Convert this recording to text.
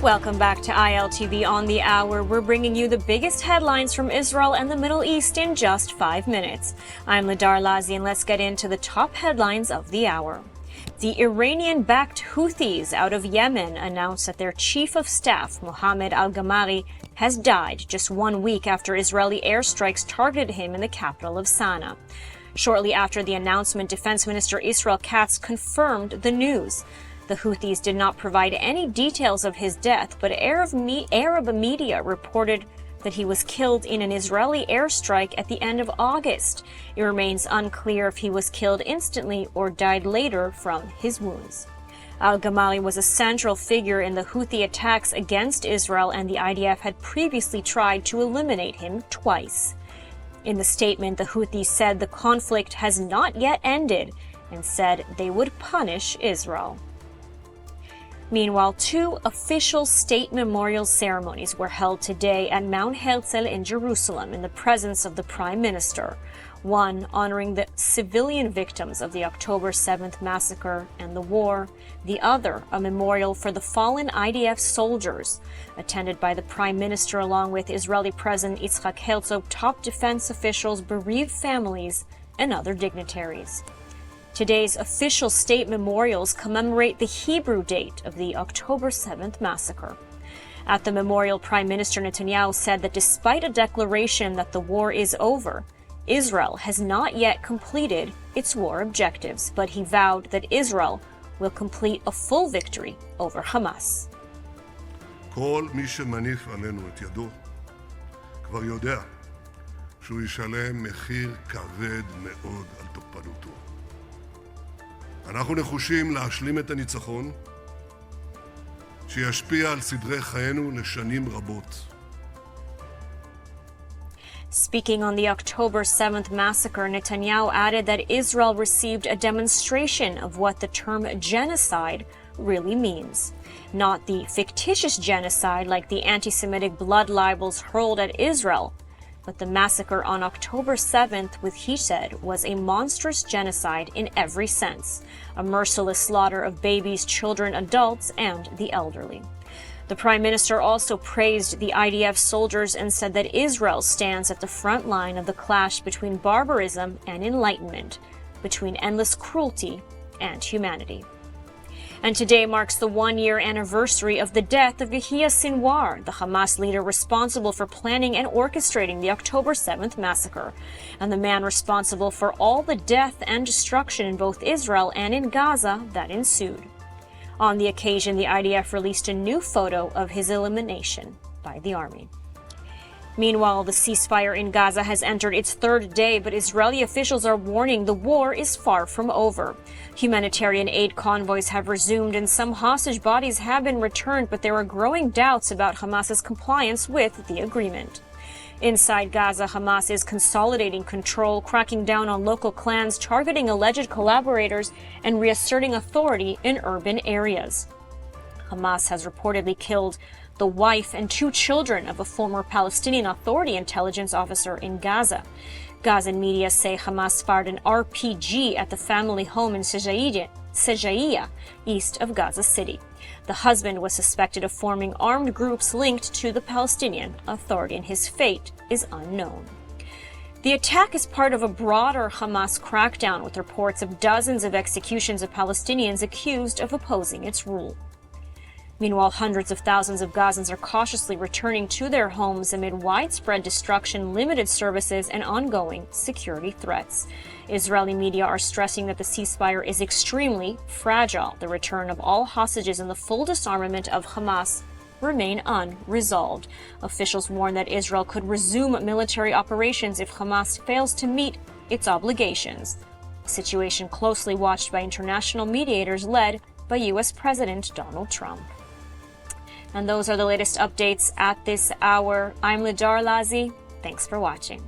Welcome back to ILTV on the Hour. We're bringing you the biggest headlines from Israel and the Middle East in just 5 minutes. I'm Ladar Lazi, and let's get into the top headlines of the hour. The Iranian-backed Houthis out of Yemen announced that their chief of staff, Mohammed al-Ghamari, has died just 1 week after Israeli airstrikes targeted him in the capital of Sana'a. Shortly after the announcement, Defense Minister Israel Katz confirmed the news. The Houthis did not provide any details of his death, but Arab media reported that he was killed in an Israeli airstrike at the end of August. It remains unclear if he was killed instantly or died later from his wounds. Al-Ghamari was a central figure in the Houthi attacks against Israel, and the IDF had previously tried to eliminate him twice. In the statement, the Houthis said the conflict has not yet ended and said they would punish Israel. Meanwhile, 2 official state memorial ceremonies were held today at Mount Herzl in Jerusalem in the presence of the Prime Minister. One honoring the civilian victims of the October 7th massacre and the war, the other a memorial for the fallen IDF soldiers, attended by the Prime Minister along with Israeli President Yitzhak Herzog, top defense officials, bereaved families, and other dignitaries. Today's official state memorials commemorate the Hebrew date of the October 7th massacre. At the memorial, Prime Minister Netanyahu said that despite a declaration that the war is over, Israel has not yet completed its war objectives, but he vowed that Israel will complete a full victory over Hamas. כל מי שמניף עלינו את ידו כבר יודע שהוא ישלם מחיר כבד מאוד על תוקפנותו. אנחנו נחושים להשלים את הניצחון שישפיע על סדרי חיינו לשנים רבות. Speaking on the October 7th massacre, Netanyahu added that Israel received a demonstration of what the term genocide really means. Not the fictitious genocide like the anti-Semitic blood libels hurled at Israel, but the massacre on October 7th, which he said was a monstrous genocide in every sense, a merciless slaughter of babies, children, adults, and the elderly. The Prime Minister also praised the IDF soldiers and said that Israel stands at the front line of the clash between barbarism and enlightenment, between endless cruelty and humanity. And today marks the 1-year anniversary of the death of Yahya Sinwar, the Hamas leader responsible for planning and orchestrating the October 7th massacre, and the man responsible for all the death and destruction in both Israel and in Gaza that ensued. On the occasion, the IDF released a new photo of his elimination by the army. Meanwhile, the ceasefire in Gaza has entered its 3rd day, but Israeli officials are warning the war is far from over. Humanitarian aid convoys have resumed and some hostage bodies have been returned, but there are growing doubts about Hamas's compliance with the agreement. Inside Gaza, Hamas is consolidating control, cracking down on local clans, targeting alleged collaborators, and reasserting authority in urban areas. Hamas has reportedly killed the wife and 2 children of a former Palestinian Authority intelligence officer in Gaza. Gazan media say Hamas fired an RPG at the family home in Sejaiya, east of Gaza City. The husband was suspected of forming armed groups linked to the Palestinian Authority, and his fate is unknown. The attack is part of a broader Hamas crackdown, with reports of dozens of executions of Palestinians accused of opposing its rule. Meanwhile, hundreds of thousands of Gazans are cautiously returning to their homes amid widespread destruction, limited services, and ongoing security threats. Israeli media are stressing that the ceasefire is extremely fragile. The return of all hostages and the full disarmament of Hamas remain unresolved. Officials warn that Israel could resume military operations if Hamas fails to meet its obligations, a situation closely watched by international mediators led by U.S. President Donald Trump. And those are the latest updates at this hour. I'm Ladar Lazi. Thanks for watching.